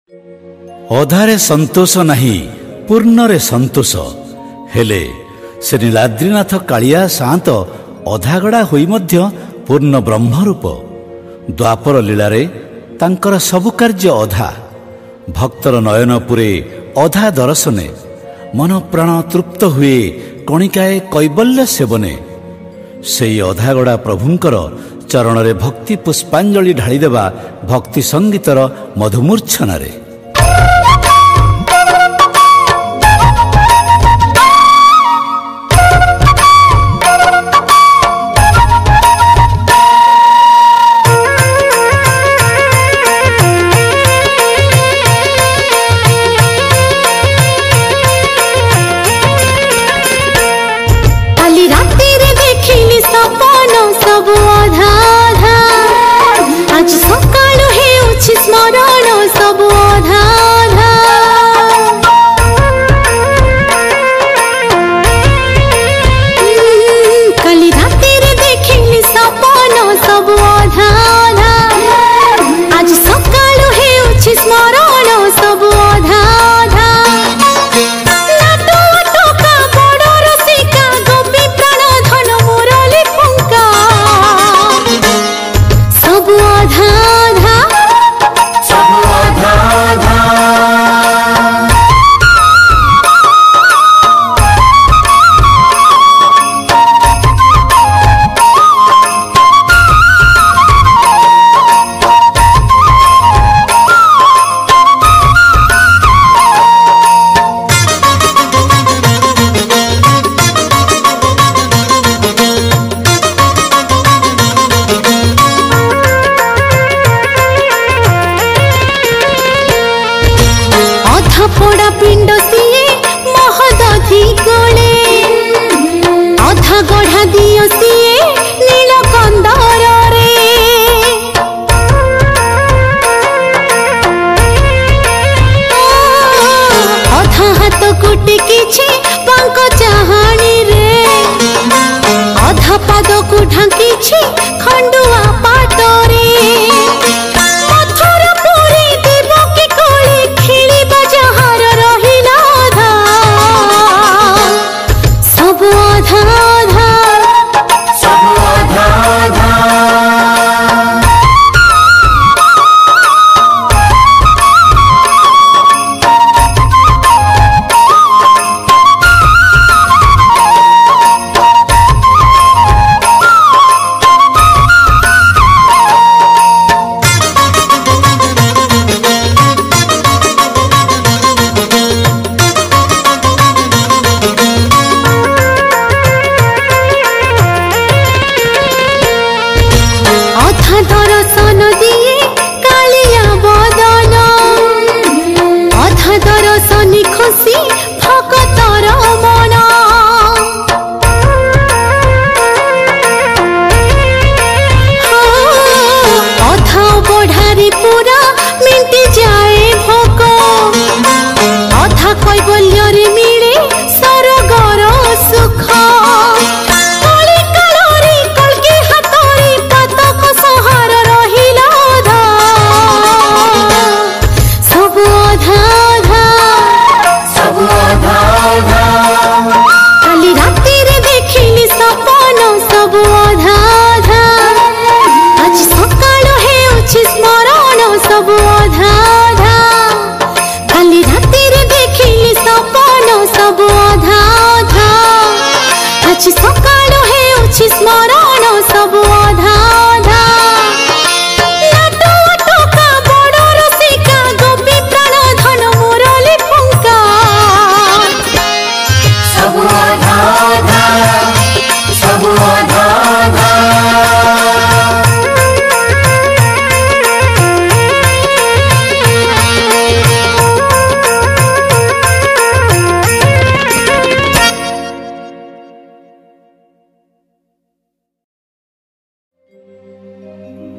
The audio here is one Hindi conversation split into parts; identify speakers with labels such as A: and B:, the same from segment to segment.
A: ଅଧାରେ ସନ୍ତୋଷ ନାହିଁ ପୂର୍ଣ୍ଣରେ ସନ୍ତୋଷ ହେଲେ ସେ ନୀଳାଦ୍ରିନାଥ କାଳିଆ ସାଆନ୍ତ ଅଧାଗଡ଼ା ହୋଇ ମଧ୍ୟ ପୂର୍ଣ୍ଣ ବ୍ରହ୍ମରୂପ। ଦ୍ୱାପର ଲୀଳାରେ ତାଙ୍କର ସବୁ କାର୍ଯ୍ୟ ଅଧା। ଭକ୍ତର ନୟନ ପୁରେ ଅଧା ଦର୍ଶନେ ମନ ପ୍ରାଣ ତୃପ୍ତ ହୁଏ କଣିକାଏ କୈବଲ୍ୟ ସେବନେ। ସେହି ଅଧାଗଡ଼ା ପ୍ରଭୁଙ୍କର ଚରଣରେ ଭକ୍ତି ପୁଷ୍ପାଞ୍ଜଳି ଢାଳିଦେବା ଭକ୍ତି ସଙ୍ଗୀତର ମଧୁମୂର୍ଚ୍ଛନାରେ।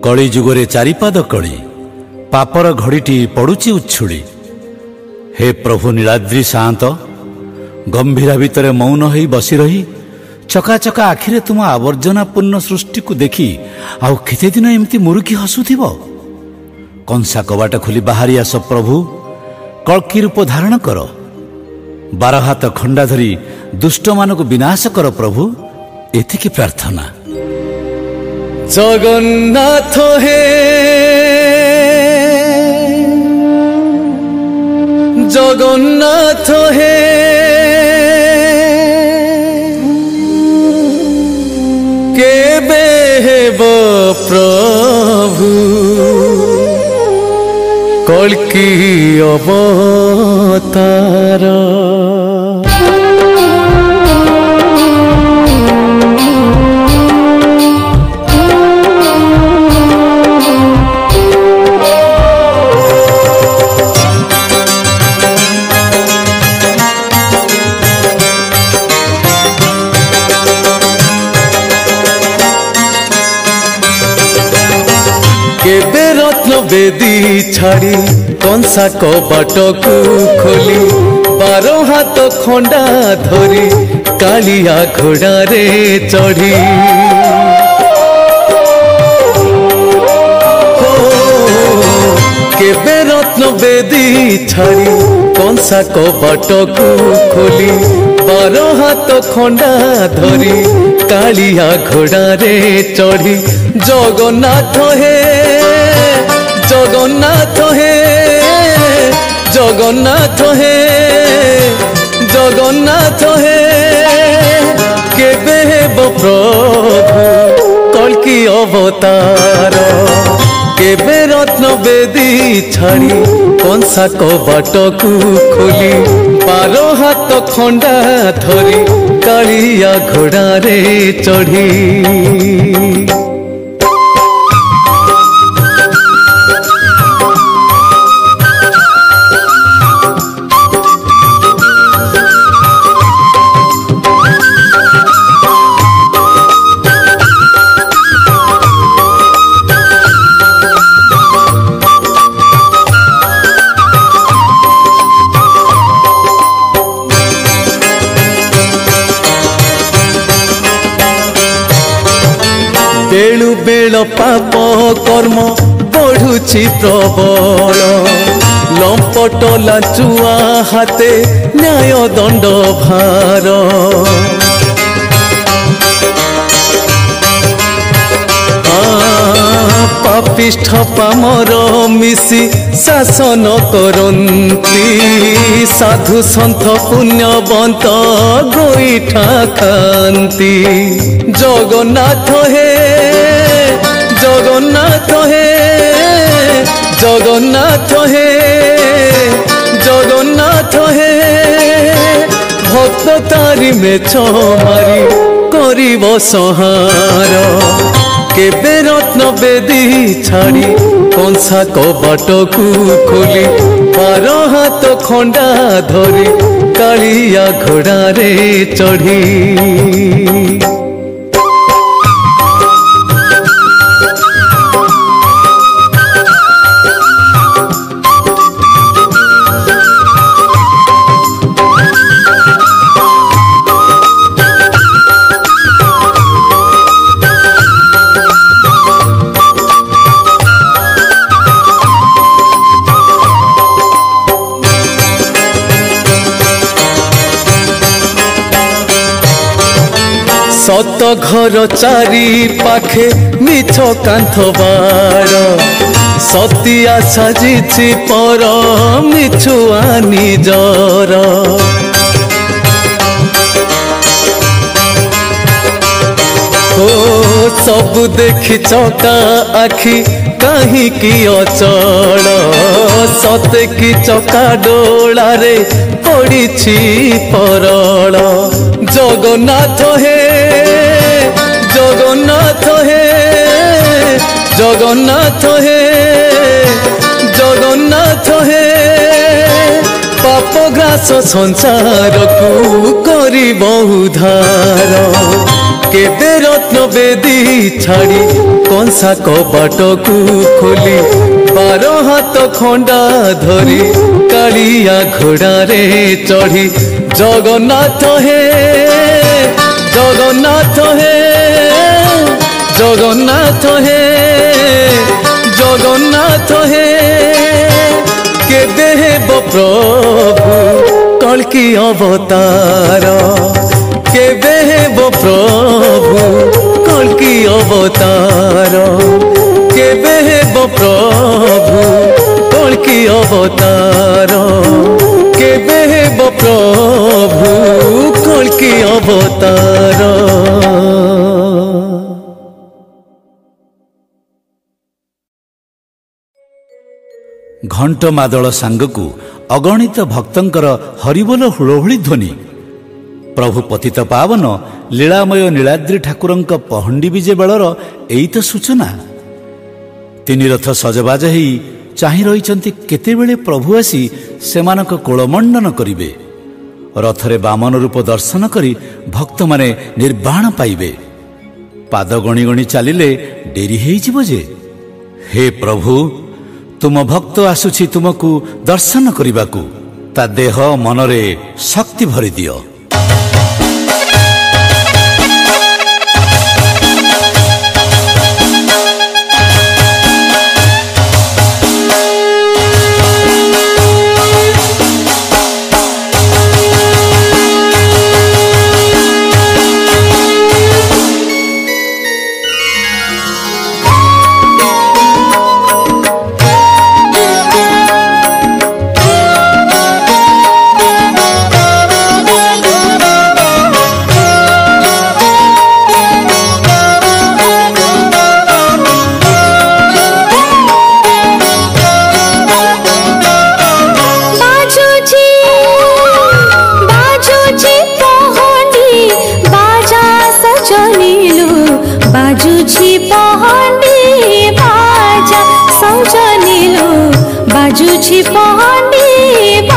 A: କଳି ଯୁଗରେ ଚାରିପାଦ କଳି ପାପର ଘଡ଼ିଟି ପଡ଼ୁଛି ଉଛୁଳି। ହେ ପ୍ରଭୁ ନୀଳାଦ୍ରି ସାଆନ୍ତ ଗମ୍ଭୀରା ଭିତରେ ମୌନ ହୋଇ ବସି ରହି ଚକାଚକା ଆଖିରେ ତୁମ ଆବର୍ଜନାପୂର୍ଣ୍ଣ ସୃଷ୍ଟିକୁ ଦେଖି ଆଉ କେତେ ଦିନ ଏମିତି ମୁରୁକି ହସୁଥିବ? କଂସା କବାଟ ଖୋଲି ବାହାରି ଆସ ପ୍ରଭୁ। କଳ୍କି ରୂପ ଧାରଣ କର। 12 ହାତ ଖଣ୍ଡା ଧରି ଦୁଷ୍ଟମାନଙ୍କୁ ବିନାଶ କର ପ୍ରଭୁ, ଏତିକି ପ୍ରାର୍ଥନା।
B: ଜଗନ୍ନାଥ ହେ ଜଗନ୍ନାଥ ହେ କେବେ ହେବ ପ୍ରଭୁ କଳ୍କି ଅବତାର। କେବେ ରତ୍ନ ବେଦୀ ଛାଡ଼ି କଂସା କବାଟକୁ ଖୋଲି 12 ହାତ ଖଣ୍ଡା ଧରି କାଳିଆ ଘୋଡ଼ାରେ ଚଢ଼ି କେବେ ରତ୍ନ ବେଦୀ ଛାଡ଼ି କଂସା କବାଟକୁ ଖୋଲି 12 ହାତ ଖଣ୍ଡା ଧରି କାଳିଆ ଘୋଡ଼ାରେ ଚଢ଼ି ଜଗନ୍ନାଥ ହେ ଜଗନ୍ନାଥ ହେ ଜଗନ୍ନାଥ ହେ ଜଗନ୍ନାଥ ହେ କେବେ ହେବ ପ୍ରଭୁ କଳ୍କି ଅବତାର। କେବେ ରତ୍ନ ବେଦୀ ଛାଡ଼ି କଂସା କବାଟକୁ ଖୋଲି 12 ହାତ ଖଣ୍ଡା ଧରି କାଳିଆ ଘୋଡ଼ାରେ ଚଢ଼ି ବେଳୁ ବେଳ ପାପ କର୍ମ ବଢ଼ୁଛି ପ୍ରବଳ ଲମ୍ପଟ ଲାଞ୍ଚୁଆ ହାତେ ନ୍ୟାୟ ଦଣ୍ଡ ଭାର। ପାପିଷ୍ଠ ପାମର ମିଶି ଶାସନ କରନ୍ତି ସାଧୁ ସନ୍ଥ ପୁଣ୍ୟବନ୍ତ ଗୋଇଠା ଖାଆନ୍ତି। ଜଗନ୍ନାଥ ହେ ଜଗନ୍ନାଥ ହେ ଜଗନ୍ନାଥ ହେ ଜଗନ୍ନାଥ ହେ ଭକ୍ତ ତାରି ମେଛ ମାରି କରିବ ସଂହାର। କେବେ ରତ୍ନ ବେଦୀ ଛାଡ଼ି କଂସା କବାଟକୁ ଖୋଲି 12 ହାତ ଖଣ୍ଡା ଧରି କାଳିଆ ଘୋଡ଼ାରେ ଚଢ଼ି ସତ ଘର ଚାରି ପାଖେ ମିଛ କାନ୍ଥ ବାଡ଼ ସତିଆ ସାଜିଛି ପର ମିଛୁଆ ନିଜର। ଓ ସବୁ ଦେଖି ଚକା ଆଖି କାହିଁକି ଅଚଳ ସତେ କି ଚକା ଡୋଳାରେ ପଡ଼ିଛି ପରଳ। ଜଗନ୍ନାଥ ହେ ଜଗନ୍ନାଥ ହେ ଜଗନ୍ନାଥ ହେ ଜଗନ୍ନାଥ ହେ ପାପ ଗ୍ରାସ ସଂସାରକୁ କରିବ ଉଦ୍ଧାର। କେବେ ରତ୍ନ ବେଦୀ ଛାଡ଼ି କଂସା କବାଟକୁ ଖୋଲି 12 ହାତ ଖଣ୍ଡା ଧରି କାଳିଆ ଘୋଡ଼ାରେ ଚଢ଼ି ଜଗନ୍ନାଥ ହେ ଜଗନ୍ନାଥ ହେ ଜଗନ୍ନାଥ ହେ ଜଗନ୍ନାଥ ହେ केबे हेबो प्रभु कल्कि अवतार केबे हेबो प्रभु कल्कि अवतार केबे हेबो प्रभु कल्कि अवतार केबे हेबो प्रभु कल्कि अवतार।
A: घंट मादल सांगकू अगणित भक्तंकर हरिबोल हुलहुली ध्वनि प्रभु पतित पावन लीलामय नीलाद्री ठाकुरंक पहंडी विजे बेलर एई तो सूचना। तीन रथ सजबाज हेई चाहि रहिचंती केतेबेले प्रभु आसी सेमानक कोलमंडन करिवे। रथरे बामन रूप दर्शन करी भक्त माने निर्वाण पाइबे। पाद गणी गणी चलिले डेरी हेई जिवो जे। हे प्रभु तुम भक्त आसुछि तुमको दर्शन करिबाकू ता देह मनरे शक्ति भरी दियो।
C: बाजूची पहंडी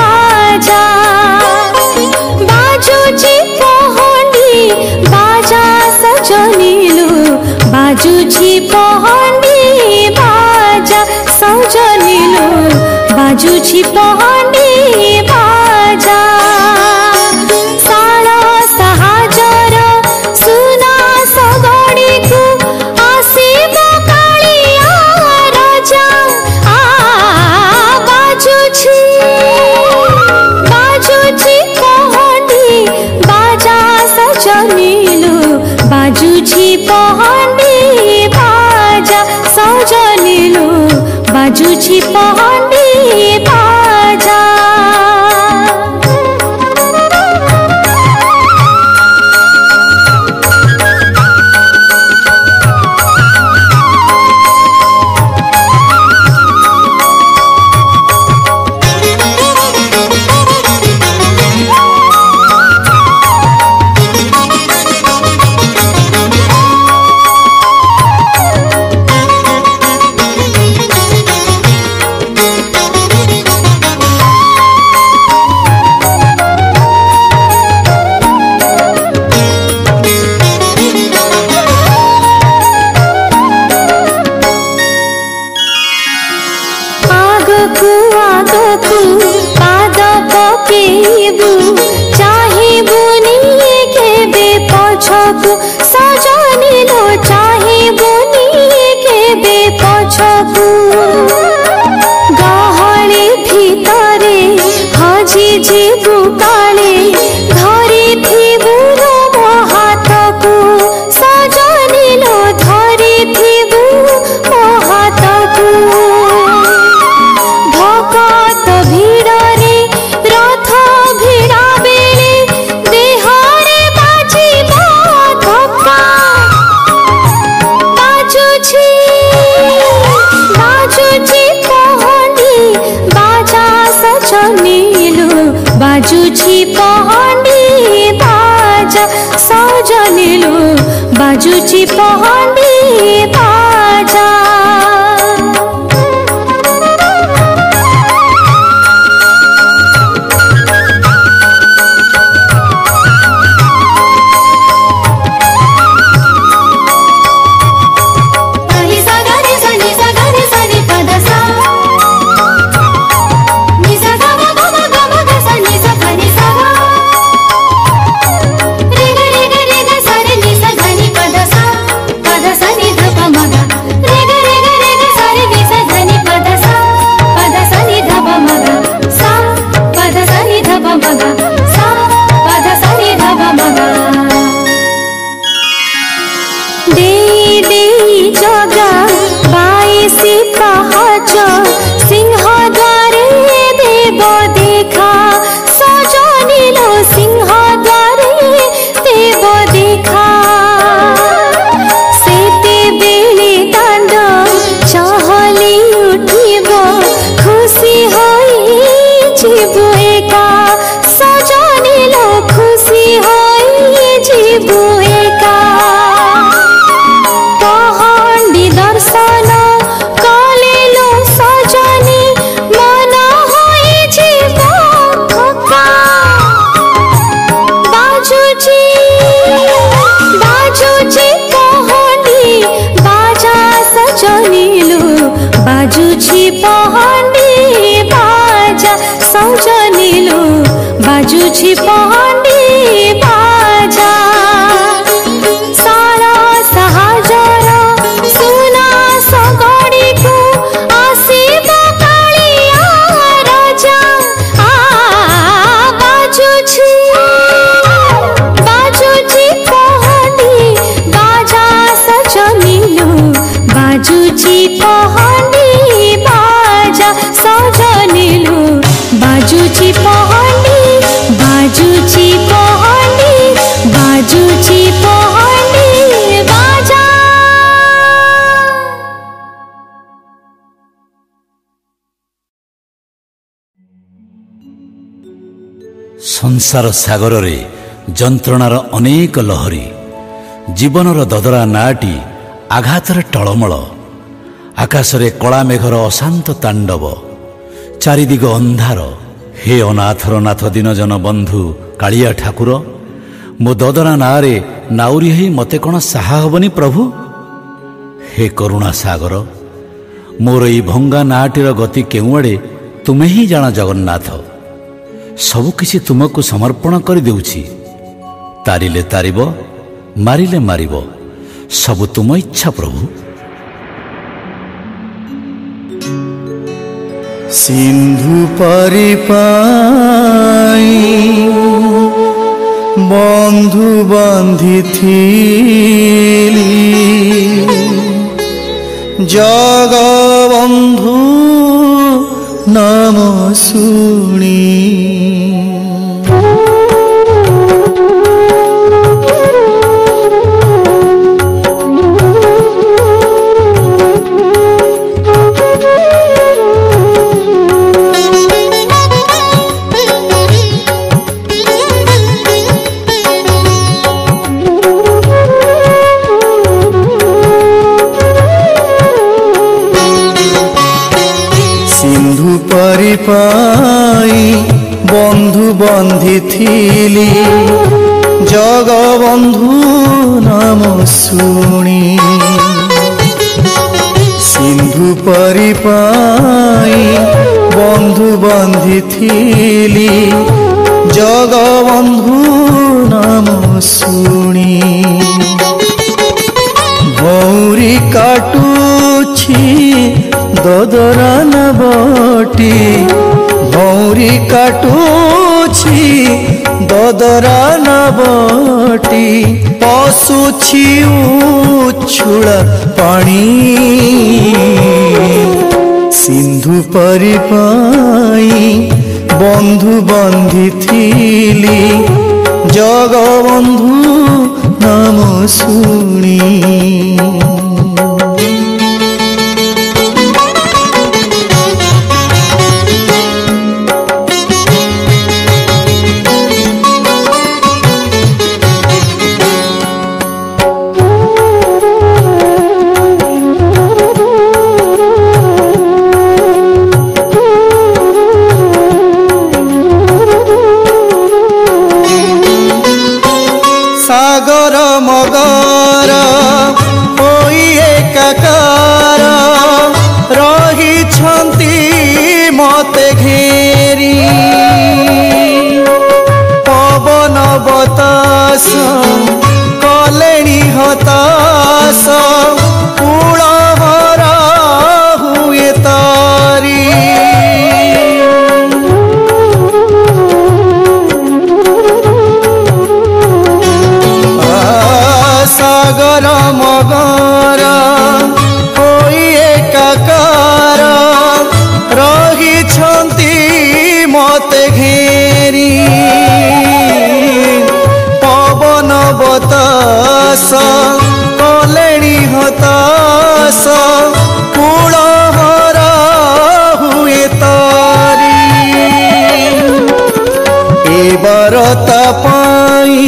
C: बाजा बाजूची पहंडी बाजा सजनिलु बाजूची पहंडी बाजा सजनिलु बाजूची पहंडी बाजा साला सहाजर सुना सगणीकु आसीब कालिया राजा बाजूची पहंडी बाजा सजनिलु बाजूची पहंडी बाजा सजनिलु बाजूची पहंडी बाजा। सजनिलो चाहिबुनी केबे पछकु गहळे भितरे हजी जीवु काले धरी थिबु मो हातकु सजनिलो धरी थिबु मो हातकु भकत भिड़रे रथ भिड़ा बेले देहरे बाजिब धक्का बाजूची पहंडी बाजा सजनिलु बाजूची पहंडी बाजा सजनिलु बाजूची पहंडी बाजा। बाजुछि पहाडी बाजा सजनिलो बाजुछि पहाडी बाजा सारा सहाजर सुना सगड़ी को आसीब कालिया राजा बाजुछि पहाडी बाजा सजनिलो बाजुछि पहाडी बाजा सजनिलो बाजुछि पहाडी बाजुछि पहाडी बाजुछि पहाडी बाजा।
A: संसार सागर रे जंत्रणार अनेक लहरी जीवनर ददरा नाटी आघातर टळमळ आकाशरे कला मेघर अशांत तांडव चारिदिग अंधार। हे अनाथर नाथ दीनजन बंधु कालिया ठाकुर मो ददरा नारे नाउरी हे मते कौन साहा हबनी प्रभु। हे करुणा सागर मोर ई भंगा नाटीर गति केउआड़े तुमे ही जान जगन्नाथ। सबुकिछि तुमको समर्पण कर देउछि तारिले तारिब मारिले मारिब सबु तुम इच्छा प्रभु।
B: सिंधु परिपाई बंधु बांधिथिली जगबंधु नाम शुणी परिपाई बंधु बांधिथिली जगबंधु नाम शुणी सिंधु परिपाई बंधु बांधिथिली जगबंधु नाम शुणी भौरी काटुछि ददरा नबटी भौरी काटुछि ददरा नबटी पशुछि उछुड़ा पानी सिंधु परिपाई बंधु बांधिथिली जगबंधु नाम शुणी सागर मगर होई एकाकार रही छंती मते घेरी पवन बतास कलेणी हताश कूल भरा हुए तारी सागर मगर होई एकाकार रही छंती मते घेरी पवन बतास कलेणी हताश कूल भरा हुए तारी ए बरता पाई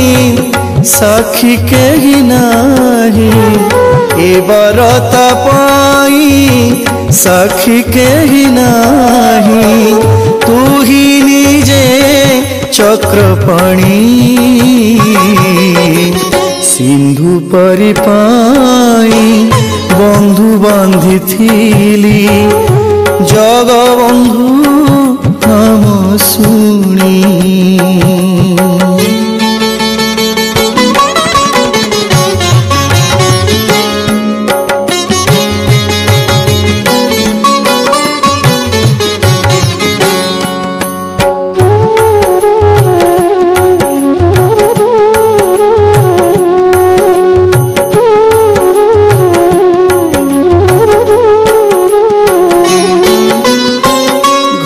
B: साखी केही नाही ए बरता पाई साखी केही नाही तू ही निजे चक्रपाणी सिंधु परिपाई বন্ধু বান্ধিথিলি জগবন্ধু নাম শুনি।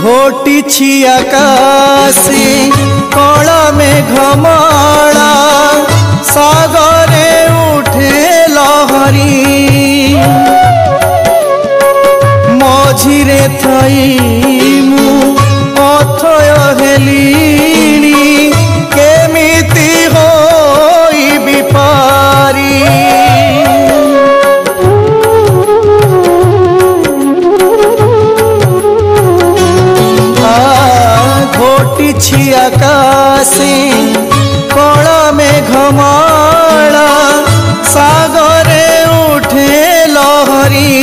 B: ঘটিছি আকাশে কলা মেঘমালা সাগরে উঠে লহরি মঝিরে থাই মু অথয় হেলিনি কেমিতি হইবি পারি। ঘটিছি আকাশে কলা মেঘমালা সাগরে উঠে লহরি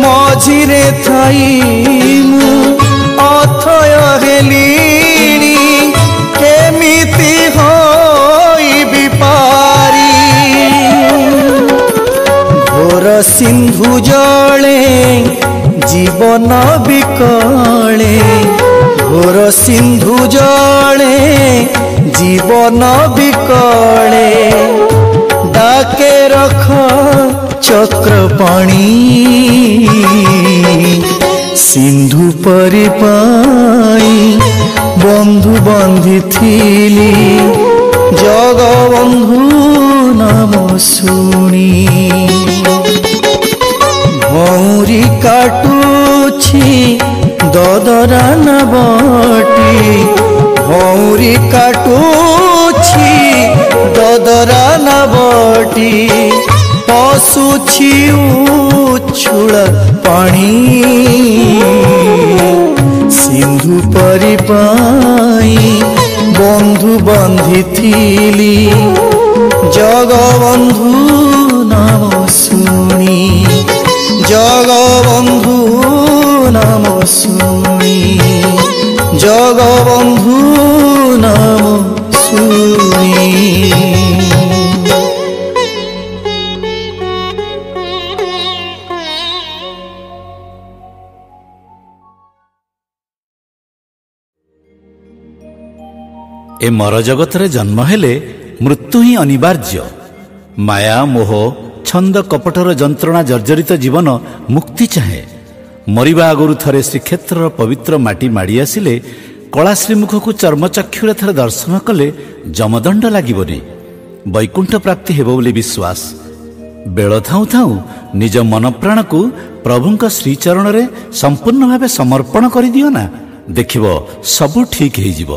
B: মঝিরে থাই মু অথয় হেলিনি কেমিতি হইবি পারি। ঘোর সিন্ধু জলে জীবন বিকলে ঘোর সিন্ধু জলে জীবন বিকলে ডাকে রখ চক্রপাণী সিন্ধু পরি পাই বন্ধু বান্ধিথিলি জগবন্ধু নাম শুনি। ভৌরি কাটুছি দদরা নবটি ভৌরি কাটুছি দদরা নবটি পশুছি উচ্ছুল পানি সিন্ধু পরি পাই বন্ধু বান্ধিথিলি জগবন্ধু নাম শুনি। জগবন্ধু নাম শুনি জগবন্ধু নাম শুনি।
A: ଏ ମର ଜଗତରେ ଜନ୍ମ ହେଲେ ମୃତ୍ୟୁ ହିଁ ଅନିବାର୍ଯ୍ୟ। ମାୟା ମୋହ ଛନ୍ଦ କପଟର ଯନ୍ତ୍ରଣା ଜର୍ଜରିତ ଜୀବନ ମୁକ୍ତି ଚାହେଁ। ମରିବା ଆଗରୁ ଥରେ ଶ୍ରୀକ୍ଷେତ୍ରର ପବିତ୍ର ମାଟି ମାଡ଼ି ଆସିଲେ କଳା ଶ୍ରୀମୁଖକୁ ଚର୍ମଚକ୍ଷୁରେ ଥରେ ଦର୍ଶନ କଲେ ଯମଦଣ୍ଡ ଲାଗିବନି, ବୈକୁଣ୍ଠ ପ୍ରାପ୍ତି ହେବ ବୋଲି ବିଶ୍ୱାସ। ବେଳ ଥାଉଁ ଥାଉଁ ନିଜ ମନପ୍ରାଣକୁ ପ୍ରଭୁଙ୍କ ଶ୍ରୀଚରଣରେ ସମ୍ପୂର୍ଣ୍ଣ ଭାବେ ସମର୍ପଣ କରିଦିଅ ନା, ଦେଖିବ ସବୁ ଠିକ୍ ହେଇଯିବ।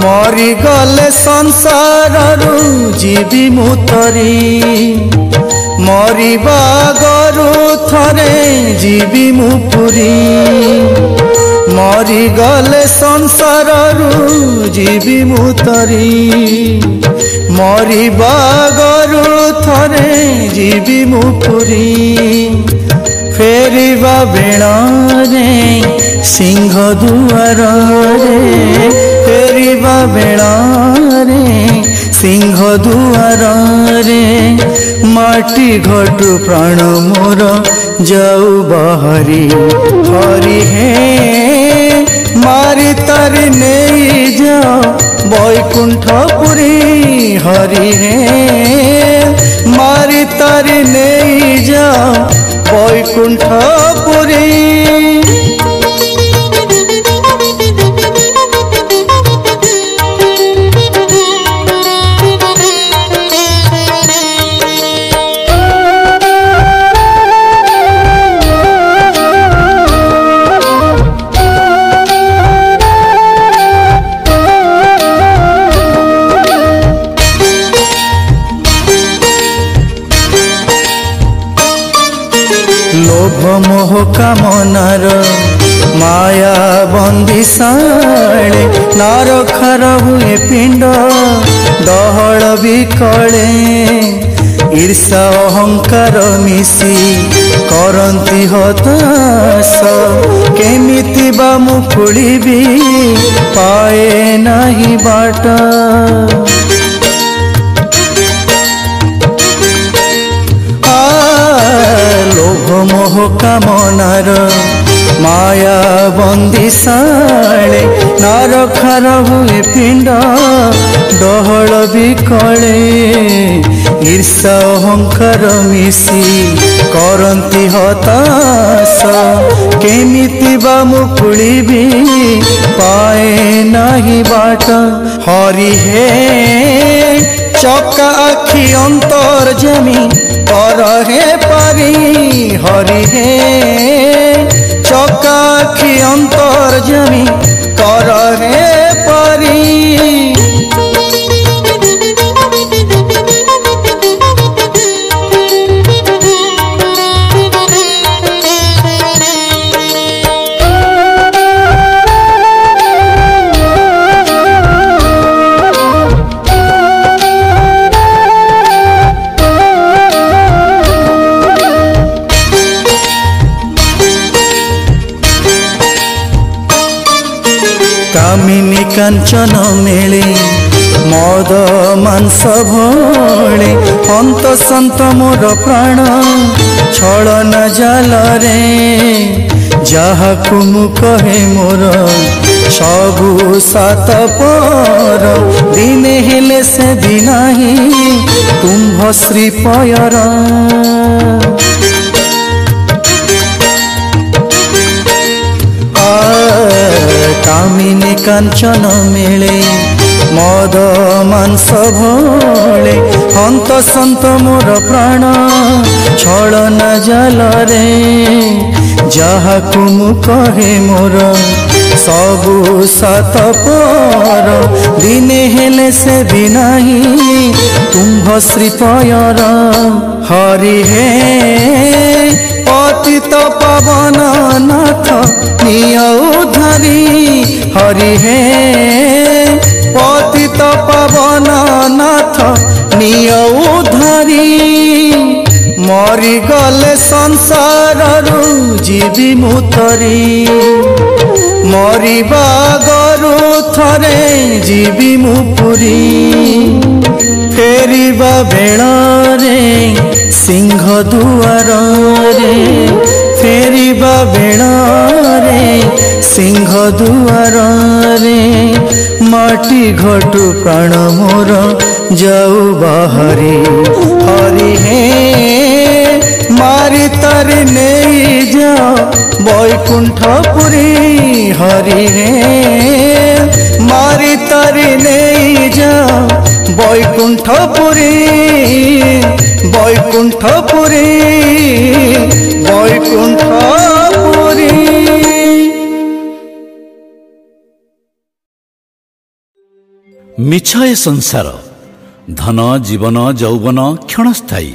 B: মরিগলে সংসাররু জীবি মুতরি মরিবা গরু থরে জীবি মুপুরি মরিগলে সংসাররু জীবি মুতরি মরিবা গরু থরে জীবি মুপুরি ফেরিবা বেড়ারে সিংহ দুয়ারে ফেরিবা বেড়ারে সিংহ দুয়ারে মাটি ঘটু প্রাণ মোর যাও বাহারি হরি হে মারি তারি নেই যাও বৈকুণ্ঠপুরী হরি হে মারি তারি নেই যাও বৈকুণ্ঠপুরী। लोभ मोह कामनार माया बंदिशाले नरखार हुए पिंड डहल विकले ईर्षा अहंकार मिसी करती हताश केमिति बा मुकुलिबी पाए नाही बाट लोभ मोह कामनार माया बंदिशाले नरखार हुए पिंड डहल विकले ईर्षा अहंकार मिसी करती हताश केमिति बा मुकुलिबी पाए नाही बाट हरि हे चका आखि अंतर जमी पर हे पारी हरि हे चका आखि अंतर जमी कर हे पारी कामिनी कांचन मेले मद मांस भले अंत संत मोर प्राण छलन जाल रे जहाकु मु कहे मोर सबु सात पर दिने हेले से दिनाही कुंभ श्री पयर कामिनी कांचन मेले मद मांस भले अंत संत मोर प्राण छलन जाल रे जहाकु मु कहे मोर सबु सात पर दिने हेले से दिनाही कुंभ श्री पयर हरि हे पतित पावन नाथ निय उद्धारी हरि हे पतित पावन नाथ निय उद्धारी मरी गले संसार जीवी मुतरी मरिबा गरु थरे जीवी मुपुरी फेरिबा बेଳରେ सिंह दुआर रे फेरिबा बेଳରେ सिंह दुआर रे माटी घटु प्राण मोर जाऊ बाहरी हरि हे मारी तारी नहीं जाओ बैकुंठपुरी हरि हे मारी तारी नहीं जाओ बैकुंठपुरी बैकुंठपुरी बैकुंठपुरी।
A: मिछ ए संसार धन जीवन यौवन क्षणस्थायी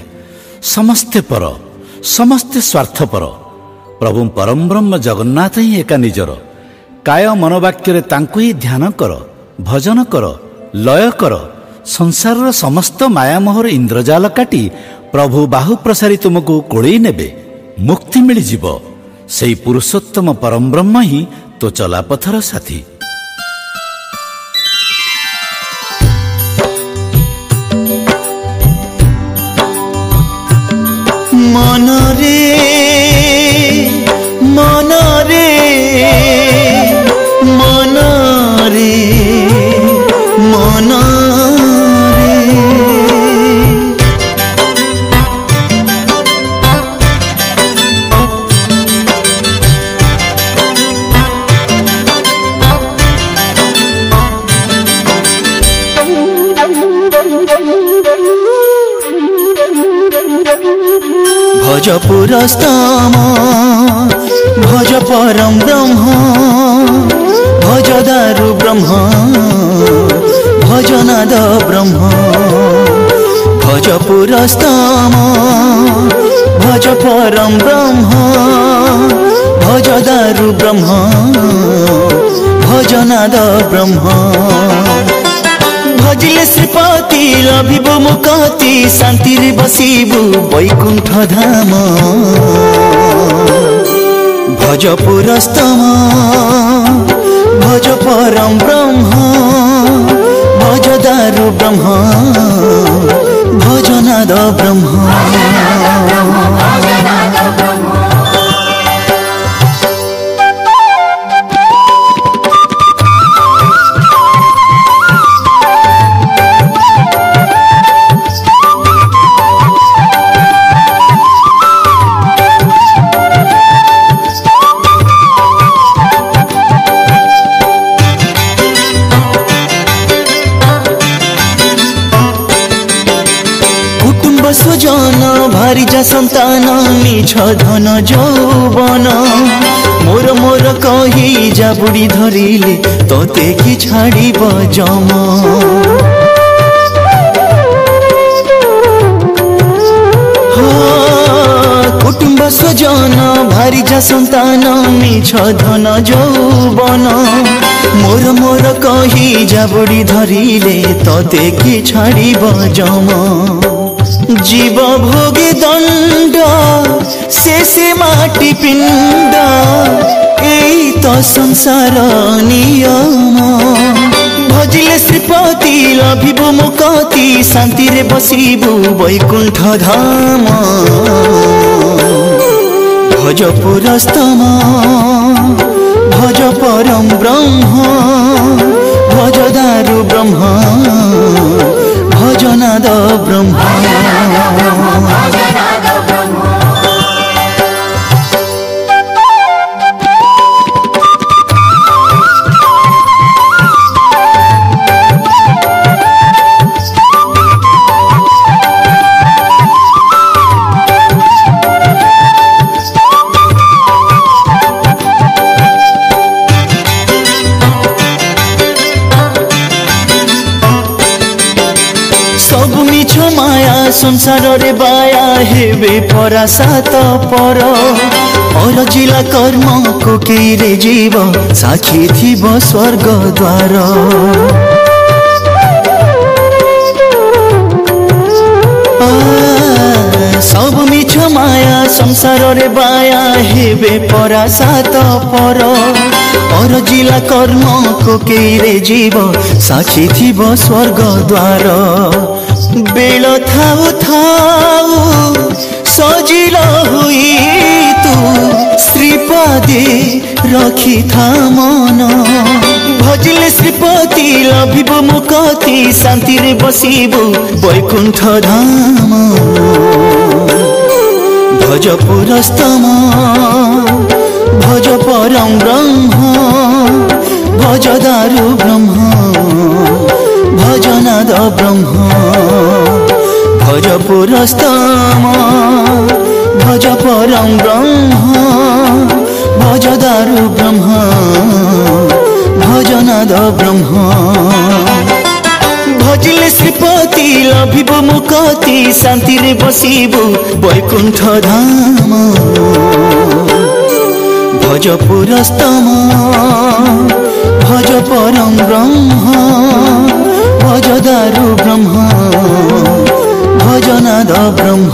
A: समस्ते पर समस्ते स्वार्थपर प्रभु परम ब्रह्म जगन्नाथ ही एका निजर काय मनोवाक्य तांको ही ध्यान कर भजन कर लय कर संसार समस्त मायामोहर इंद्रजाल काटी प्रभु बाहु प्रसारी तुमको कोड़े नेबे मुक्ति मिलଯିव सेई पुरुषोत्तम परम ब्रह्म ही तो चलापथर साथी।
B: मनरे मनरे मनरे मनरे भज पुरस्तम भज परम ब्रह्म भज दारु ब्रह्म भज नाद ब्रह्म भज पुरस्तम भज परम ब्रह्म भज दारु ब्रह्म भजनाद ब्रह्म भजिले श्रीपति लभिबु मुक्ति शांति रे बसिबु वैकुंठ धाम भज पुरस्तम भज परम ब्रह्म भज दारु ब्रह्म भजनाद ब्रह्म स्वजन भारी जा संतान निछ धन जौवन मोर मोर कही जा बुढ़ी धरिले तोते कि छाड़ी जम कुटुंब स्वजन भारी जा संतान निछ धन जौवन मोर मोर कही जा बुढ़ी धरिले तोते कि छाड़ी जम जीव भोगे दंड शेषे माटी पिंड एई तो संसार नियम भजिले श्रीपति लभिबु मुक्ति शांति रे बसिबु वैकुंठ धाम भज पुरस्तम भज परम ब्रह्म भज दारु ब्रह्म भजनाद ब्रह्म संसार रे बाया हेबे परासात पर और जिला कर्म को रे जीव साक्षी थीब स्वर्ग द्वार सब मिछ माया संसार रे बाया हेबे परासात पर और जिला कर्म को रे जीव साक्षी थीब स्वर्ग द्वार बेल थाऊ थाऊ सजिल हुई तू श्रीपदे रखी था मन भजिले श्रीपति लभिबु मुक्ति शांति रे बसिबु वैकुंठ धाम भज पुरस्तम भज परम ब्रह्म भज दारु ब्रह्म भजनाद ब्रह्म भज पुरस्तम भज परम ब्रह्म भज दारु ब्रह्म भजनाद ब्रह्म भजिले श्रीपति लभिबु मुक्ति शांति रे बसिबु वैकुंठ धाम भज पुरस्तम भज परम ब्रह्म भज दारु ब्रह्म भजनाद ब्रह्म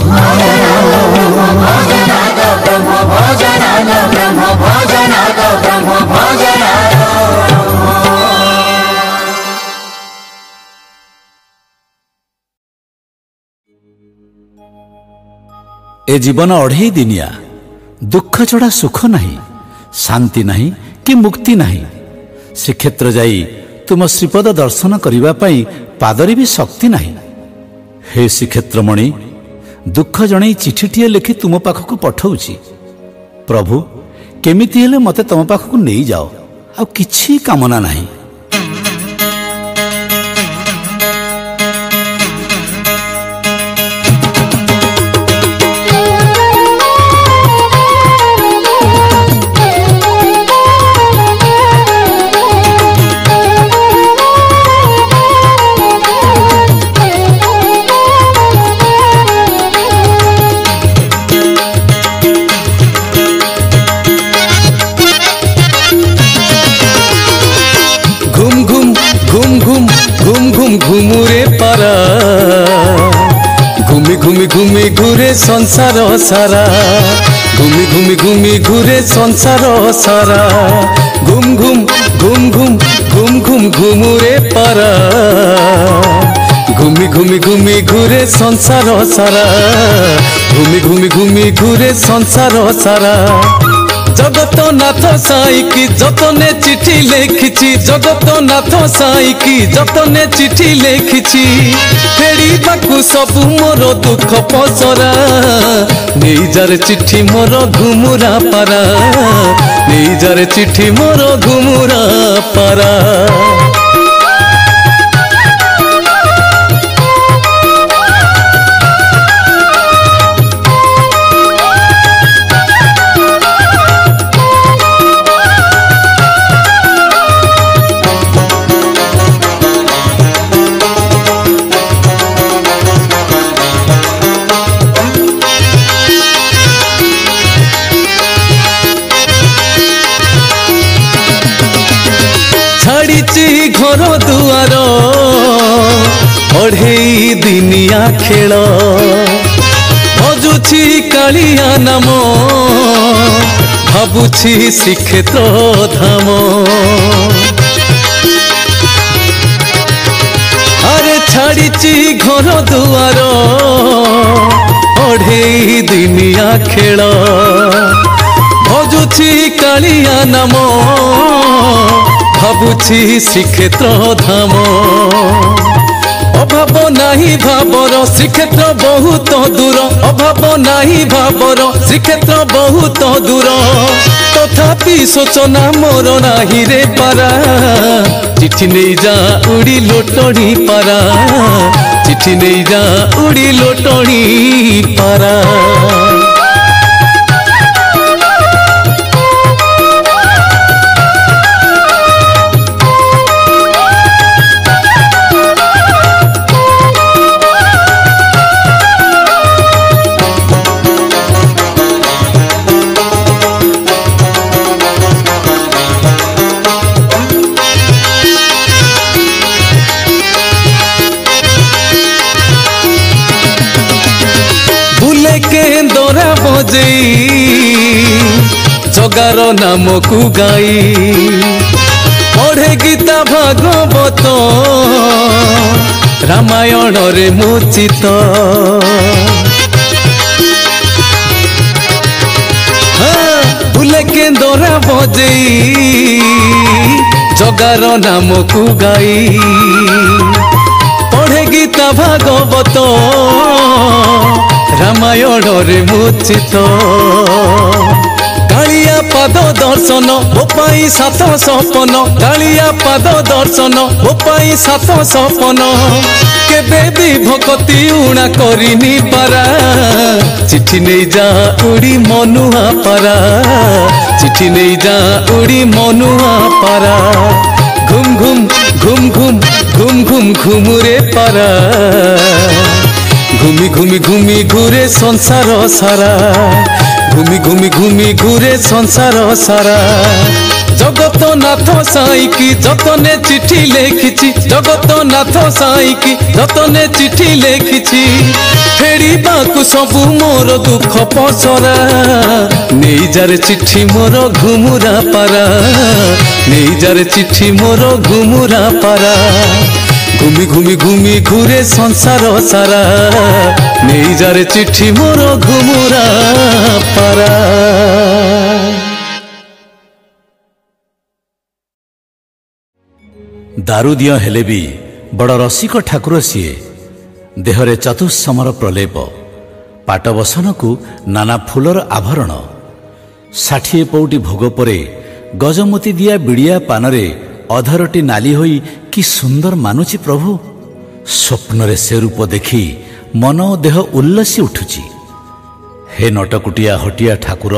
A: ए जीवन अढ़े दिनिया दुख छड़ा सुख नहीं शांति नहीं कि मुक्ति नहीं श्रीक्षेत्र जाई तुम श्रीपद दर्शन करने पाई पादरे भी शक्ति नहीं। हे श्रीक्षेत्रमणि दुख जणई चिठीटीए लिखि तुम पाखक पठाउछि प्रभु केमिति हेले मते तुम पाखक नहीं जाओ आ किछि कामना नहीं।
D: घूरे संसार सारा घूमी घूमी घूमी घूरे संसार सारा घूम घूम घूम घूम घूम घूम घूमुरे पारा घूमी घूमी घूमी घूरे संसार सारा घूमी घूमी घूमी घूरे संसार सारा जगत नाथ साईकी जतने चिठी लेखिछि जगत नाथ साईकी जतने चिठी लेखिछि फेरी बाकु सबु मोर दुख पसरा नेई जार चिठी मोर घुमुरा पारा नेई जार चिठी मोर घुमुरा पारा घर दुआर अढ़ेई दिनिया खेल भजुछि कालिया नाम भाबुछि श्रीक्षेत्र धाम अरे छाड़िछि घर दुआर अढ़ेई दिनिया खेल भजुछि कालिया नाम भाबुछि श्रीक्षेत्र धाम अभाव नाही भावर श्रीक्षेत्र बहुत दूर अभाव नाही भावर श्रीक्षेत्र बहुत दूर तथापि सोचना मोर नाही रे पारा चिठी नहीं जा उड़ी लोटणी पारा चिठी नहीं जा उड़ी लोटणी पारा जगार नाम को गाई पढ़े गीता भागवत रामायण रे मोचित भूले के दौरा बजेई जगार नाम को गाई पढ़े गीता भागवत रामायण रे मोचित कालिया पाद दर्शन ओ पाई सात सपन कालिया पाद दर्शन ओ पाई सात सपन केबे भी भक्ति उणा करिनी पारा चिठी नहीं जा उड़ी मनुआ पारा चिठी नहीं जा उड़ी मनुआ पारा घुम घुम घुम घुम घुम घुम घुमुरे पारा घूमी घूमी घूमी घूरे संसार सारा घूमी घूमी घूमी घूरे संसार सारा जगत नाथ साईकी जतने चिठी लेखिछि जगत नाथ साईकी जतने चिठी लेखिछि फेरी बाकु सबु मोर दुख पसरा नेई जार चिठी मोर घुमुरा पारा नेई जार चिठी मोर घुमुरा पारा घूमी घूमी घूमी घूरे संसार सारा नेई जार चिठी मोर घुमुरा पारा
A: दारुदिय हेले भी बड़ रसिक ठाकुर सीए देहरे चतुस्समर प्रलेप पाटबसन को नाना फूलर आवरण 60 पौटी भोग परे गजमती दिया बिड़िया पानरे अधरटी नाली होई कि सुंदर मानुची प्रभु स्वप्न से रूप देखी मन और देह उल्लसी उठुची। हे नटकुटिया हटिया ठाकुर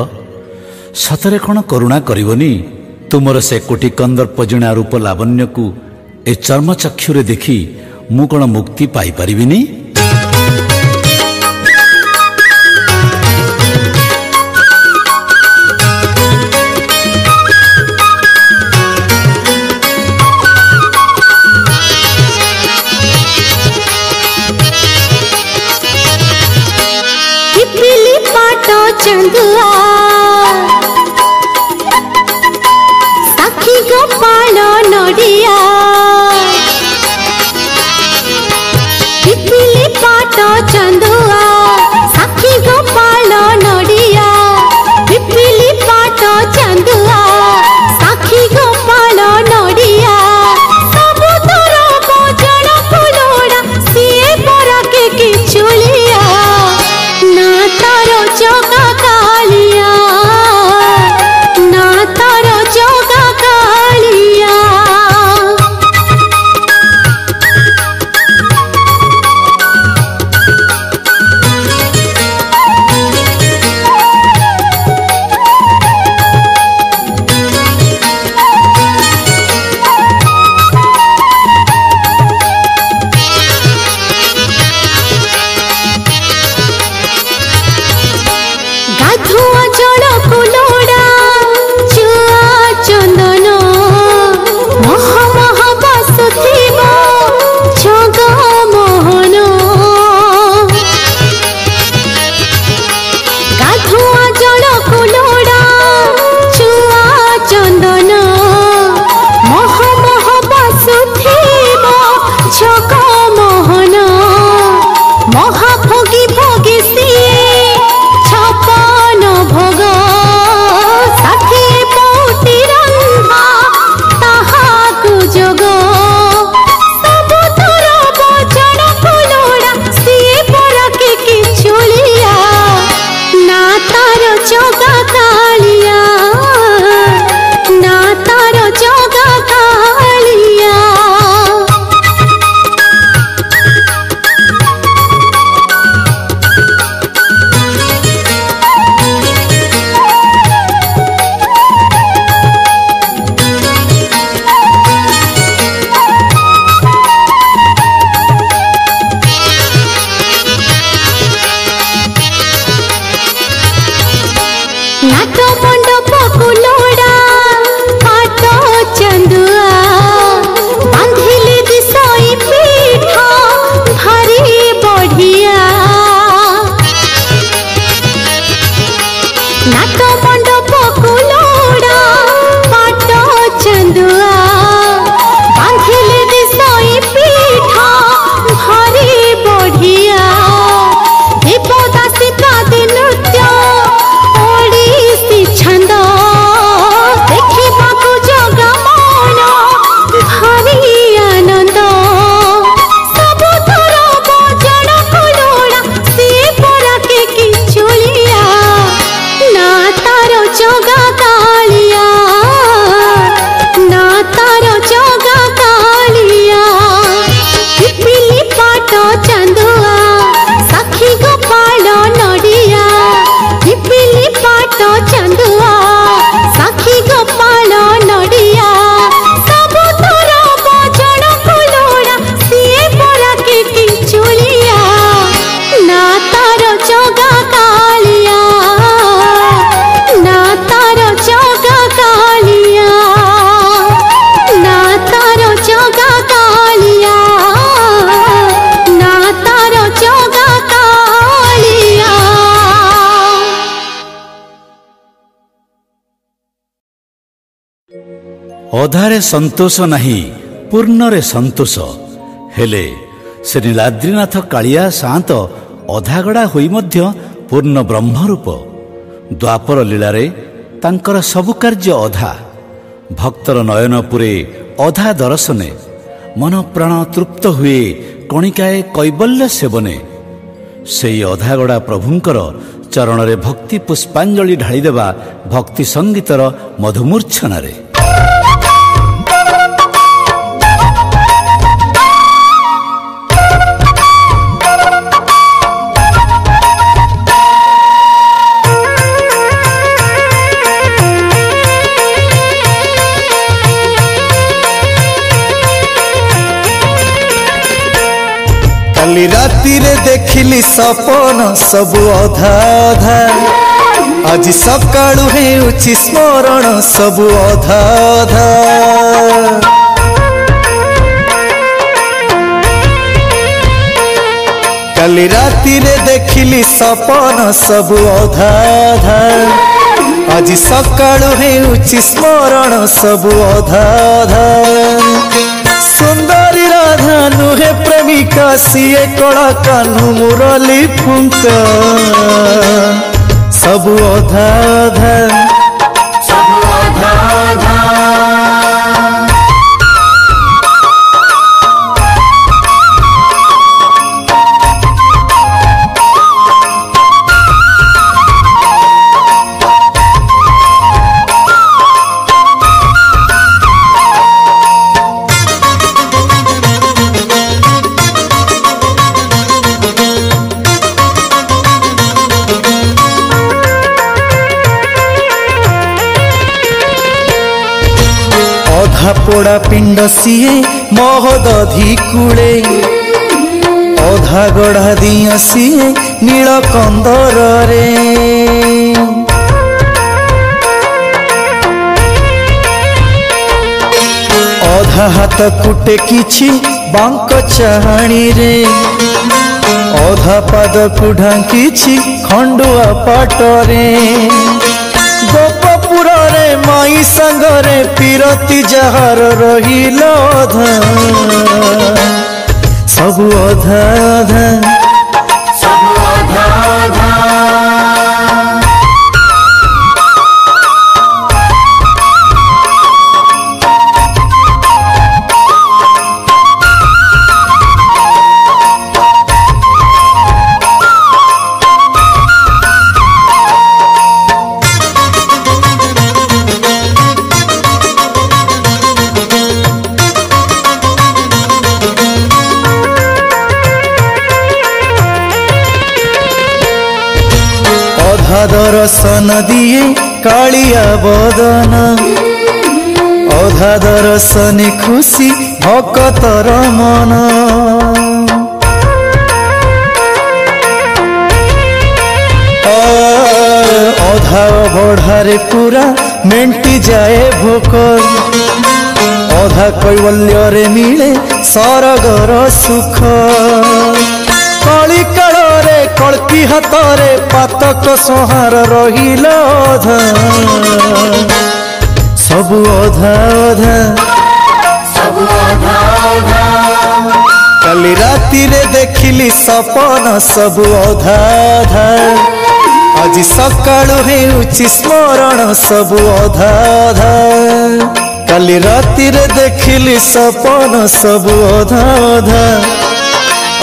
A: सतरे कौन करुणा करिवनी तुमर से कोटि कंदर्प जिणा रूप लावण्य को ए चर्मचक्षुरे देखी मु कौन मुक्ति पाई परिबिनी। ଅଧାରେ ସନ୍ତୋଷ ନାହିଁ ପୂର୍ଣ୍ଣରେ ସନ୍ତୋଷ। ହେଲେ ସେ ନୀଳାଦ୍ରିନାଥ କାଳିଆ ସାଆନ୍ତ ଅଧାଗଡ଼ା ହୋଇ ମଧ୍ୟ ପୂର୍ଣ୍ଣ ବ୍ରହ୍ମରୂପ। ଦ୍ୱାପର ଲୀଳାରେ ତାଙ୍କର ସବୁ କାର୍ଯ୍ୟ ଅଧା। ଭକ୍ତର ନୟନ ପୁରେ ଅଧା ଦର୍ଶନେ। ମନ ପ୍ରାଣ ତୃପ୍ତ ହୁଏ କଣିକାଏ କୈବଲ୍ୟ ସେବନେ। ସେହି ଅଧାଗଡ଼ା ପ୍ରଭୁଙ୍କର ଚରଣରେ ଭକ୍ତି ପୁଷ୍ପାଞ୍ଜଳି ଢାଳିଦେବା ଭକ୍ତି ସଙ୍ଗୀତର ମଧୁମୂର୍ଚ୍ଛନାରେ।
B: काली राती रे देखिली सपन सबु अधा अधा। आज सकाळु हेउछि स्मरण सबु अधा अधा। काली राती रे देखिली सपन सबु अधा अधा। आज सकाळु हेउछि स्मरण सबु अधा अधा। सुंदरी राधा नुहे प्रेमिका सीए कला कान्हू मुरली फुंका सबु अधा अधा। पोड़ा पिंड सीए महोदधी कूले। अधा गढ़ा दिया सीए नील कंदर रे। अधा हाथ कुटे किछि बांक चाहाणी रे। अधा पाद को ढांकिछि खंडुआ पाटरे। गोपपुर रे माई संगरे पीरती जहार रहिल अधा सबु अधा अधा। दर्शन दिए कालिया बदन। अधा दर्शन खुशी भक्तर मन। अधा बढ़ारे पूरा मेंटी जाए भोक। अधा कैवल्य रे मिले सरगर सुख। कली काले कल्की हाथरे पातक संहार रहिल अधा सबु अधा अधा। काली राती रे देखिली सपन सबु अधा अधा। आज सकाळु हेउछि स्मरण सबु अधा अधा। काली राती रे देखिली सपन सबु अधा अधा।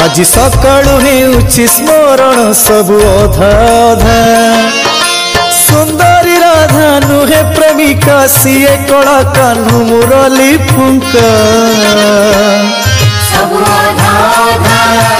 B: आज सकाळु हेउछि स्मरण सबु अधा अधा। सुंदरी राधा नुहे प्रेमिका सीए कला कान्हू मुरली फुंका सबु अधा अधा।